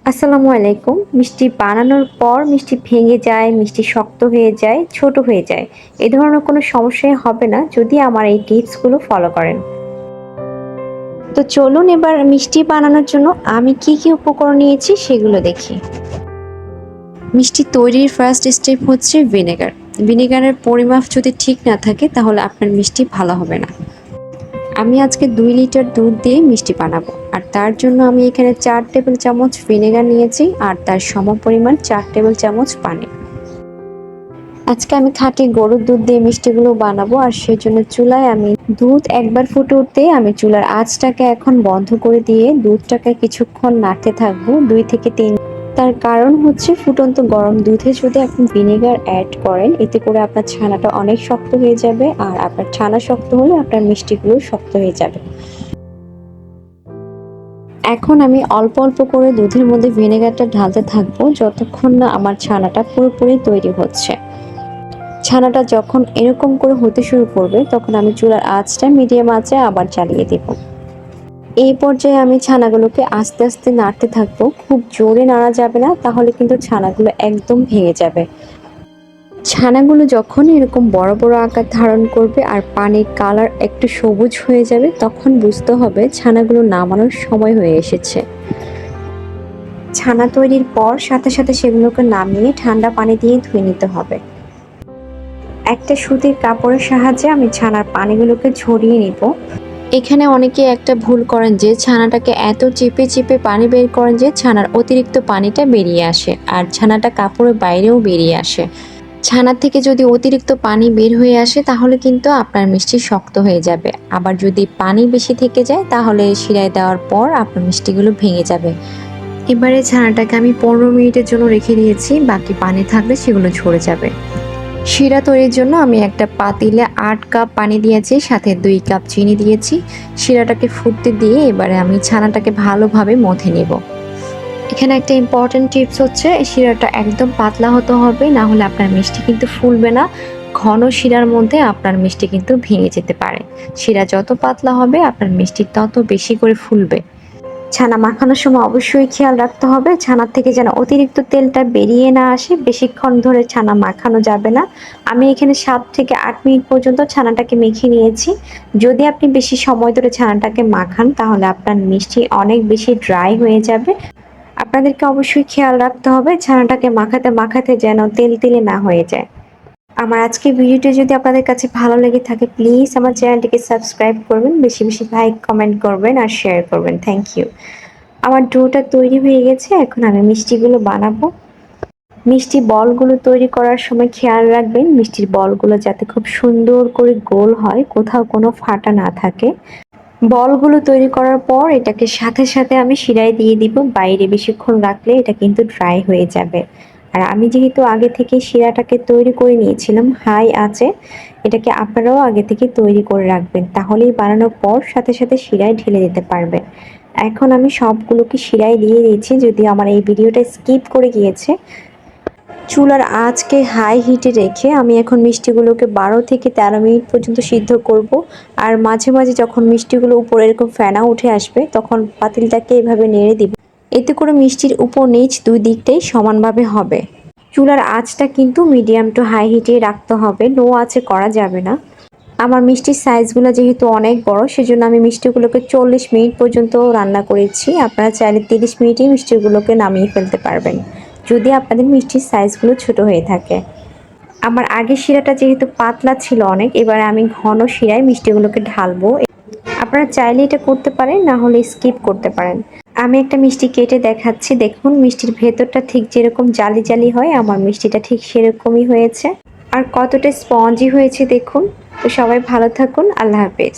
আসসালামু আলাইকুম। মিষ্টি বানানোর পর মিষ্টি ভেঙে যায়, মিষ্টি শক্ত হয়ে যায়, ছোট হয়ে যায়। এ ধরনের কোনো সমস্যাই হবে না যদি আমার এই টিপসগুলো ফলো করেন। তো চলুন এবার মিষ্টি বানানোর জন্য আমি কি উপকরণ নিয়েছি সেগুলো দেখি। মিষ্টি তৈরির ফার্স্ট স্টেপ হচ্ছে ভিনেগার। ভিনেগারের পরিমাপ যদি ঠিক না থাকে তাহলে আপনার মিষ্টি ভালো হবে না। আমি আজকে 2 লিটার দুধ দিয়ে মিষ্টি বানাবো, আর তার জন্য আমি এখানে 4 টেবিল চামচ ভিনেগার নিয়েছি আর তার সমপরিমাণ 4 টেবিল চামচ পানি। আজকে আমি খাঁটি গরুর দুধ দিয়ে মিষ্টিগুলো বানাবো, আর সেজন্য চুলায় আমি দুধ একবার ফুটে উঠতে আমি চুলার আঁচটাকে এখন বন্ধ করে দিয়ে দুধটাকে কিছুক্ষণ নাড়তে থাকবো 2 থেকে 3। তার কারণ হচ্ছে ফুটন্ত গরম দুধে যদি আপনি ভিনেগার অ্যাড করেন এতে করে আপনার ছানাটা অনেক শক্ত হয়ে যাবে, আর আপনার ছানা শক্ত হলে আপনার মিষ্টিগুলো শক্ত হয়ে যাবে। এখন আমি অল্প অল্প করে দুধের মধ্যে ভিনেগারটা ঢালতে থাকবো যতক্ষণ না আমার ছানাটা পুরোপুরি তৈরি হচ্ছে। ছানাটা যখন এরকম করে হতে শুরু করবে তখন আমি চুলার আঁচটা মিডিয়াম আঁচে আবার জ্বালিয়ে দেব। এই পর্যায়ে আমি ছানাগুলোকে আস্তে আস্তে নাড়তে থাকবো, খুব জোরে নাড়া যাবে না, তাহলে কিন্তু ছানাগুলো একদম ভেঙে যাবে। ছানাগুলো যখন এরকম বড় বড় আকার ধারণ করবে আর পানির কালার একটু সবুজ হয়ে যাবে তখন বুঝতে হবে ছানাগুলো নামানোর সময় হয়ে এসেছে। ছানা তৈরির পর সাথে সাথে সেগুলোকে নামিয়ে ঠান্ডা পানি দিয়ে ধুয়ে নিতে হবে। একটা সুতির কাপড়ের সাহায্যে আমি ছানার পানিগুলোকে ঝরিয়ে নিব। এখানে অনেকে একটা ভুল করেন যে ছানাটাকে এত চিপে চিপে পানি বের করেন যে ছানার অতিরিক্ত পানিটা বেরিয়ে আসে আর ছানাটা কাপড়ের বাইরেও বেরিয়ে আসে। ছানা থেকে যদি অতিরিক্ত পানি বের হয়ে আসে তাহলে কিন্তু আপনার মিষ্টি শক্ত হয়ে যাবে, আবার যদি পানি বেশি থেকে যায় তাহলে শিরায় দেওয়ার পর আপনার মিষ্টিগুলো ভেঙে যাবে। এবারে ছানাটাকে আমি 15 মিনিটের জন্য রেখে দিয়েছি, বাকি পানি থাকলে সেগুলো ঝরে যাবে। শিরা তৈরির জন্য আমি একটা পাতিলে 8 কাপ পানি দিয়েছি, সাথে 2 কাপ চিনি দিয়েছি। শিরাটাকে ফুটতে দিয়ে এবারে আমি ছানাটাকে ভালোভাবে মথে নেব। এখানে একটা ইম্পর্টেন্ট টিপস হচ্ছে শিরাটা একদম পাতলা হতে হবে, না হলে আপনার মিষ্টি কিন্তু ফুলবে না। ঘন শিরার মধ্যে আপনার মিষ্টি কিন্তু ভেঙে যেতে পারে। শিরা যত পাতলা হবে আপনার মিষ্টি তত বেশি করে ফুলবে। ছানা মাখানোর সময় অবশ্যই খেয়াল রাখতে হবে ছানার থেকে যেন অতিরিক্ত তেলটা বেরিয়ে না আসে। বেশিক্ষণ ধরে ছানা মাখানো যাবে না। আমি এখানে 7 থেকে 8 মিনিট পর্যন্ত ছানাটাকে মেখে নিয়েছি। যদি আপনি বেশি সময় ধরে ছানাটাকে মাখান তাহলে আপনার মিষ্টি অনেক বেশি ড্রাই হয়ে যাবে। আপনাদেরকে অবশ্যই খেয়াল রাখতে হবে ছানাটাকে মাখাতে মাখাতে যেন তেল তেলে না হয়ে যায়। আমার আজকের ভিডিওটি যদি আপনাদের কাছে ভালো লেগে থাকে প্লিজ আমার চ্যানেলটিকে সাবস্ক্রাইব করবেন, বেশি বেশি লাইক কমেন্ট করবেন আর শেয়ার করবেন। Thank you. আমার ডোটা তৈরি হয়ে গেছে, এখন আমি মিষ্টিগুলো বানাবো। মিষ্টি বলগুলো তৈরি করার সময় খেয়াল রাখবেন মিষ্টির বলগুলো যাতে খুব সুন্দর করে গোল হয়, কোথাও কোনো ফাটা না থাকে। বলগুলো তৈরি করার পর এটাকে সাথে সাথে আমি শিরায় দিয়ে দিব। বাইরে বেশিক্ষণ রাখলে এটা কিন্তু ড্রাই হয়ে যাবে। আর আমি যেহেতু আগে থেকে শিরাটাকে তৈরি করে নিয়েছিলাম হাই আঁচে, এটাকে আপনারাও আগে থেকে তৈরি করে রাখবেন, তাহলেই বানানোর পর সাথে সাথে শিরায় ঢেলে দিতে পারবেন। এখন আমি সবগুলোকে শিরায় দিয়ে দিয়েছি, যদি আমার এই ভিডিওটা স্কিপ করে গিয়েছে। চুলার আঁচকে হাই হিটে রেখে আমি এখন মিষ্টিগুলোকে 12 থেকে 13 মিনিট পর্যন্ত সিদ্ধ করব। আর মাঝে মাঝে যখন মিষ্টিগুলো উপরে এরকম ফেনা উঠে আসবে তখন পাতিলটাকে এভাবে নেড়ে দিব। এতে করে মিষ্টির উপর নিচ দুই দিকটাই সমানভাবে হবে। চুলার আঁচটা কিন্তু মিডিয়াম টু হাই হিটে রাখতে হবে, লো আঁচে করা যাবে না। আমার মিষ্টির সাইজগুলো যেহেতু অনেক বড় সেজন্য আমি মিষ্টিগুলোকে 40 মিনিট পর্যন্ত রান্না করেছি। আপনারা চাইলে 30 মিনিটেই মিষ্টিগুলোকে নামিয়ে ফেলতে পারবেন যদি আপনাদের মিষ্টির সাইজগুলো ছোট হয়ে থাকে। আমার আগের শিরাটা যেহেতু পাতলা ছিল অনেক, এবারে আমি ঘন শিরায় মিষ্টিগুলোকে ঢালবো। আপনারা চাইলে এটা করতে পারেন, না হলে স্কিপ করতে পারেন। আমি একটা মিষ্টি কেটে দেখাচ্ছি, দেখুন মিষ্টির ভেতরটা ঠিক যেরকম জালি জালি হয় আমার মিষ্টিটা ঠিক সেরকমই হয়েছে। আর কতটা স্পঞ্জি হয়েছে দেখুন। তো সবাই ভালো থাকুন, আল্লাহ হাফেজ।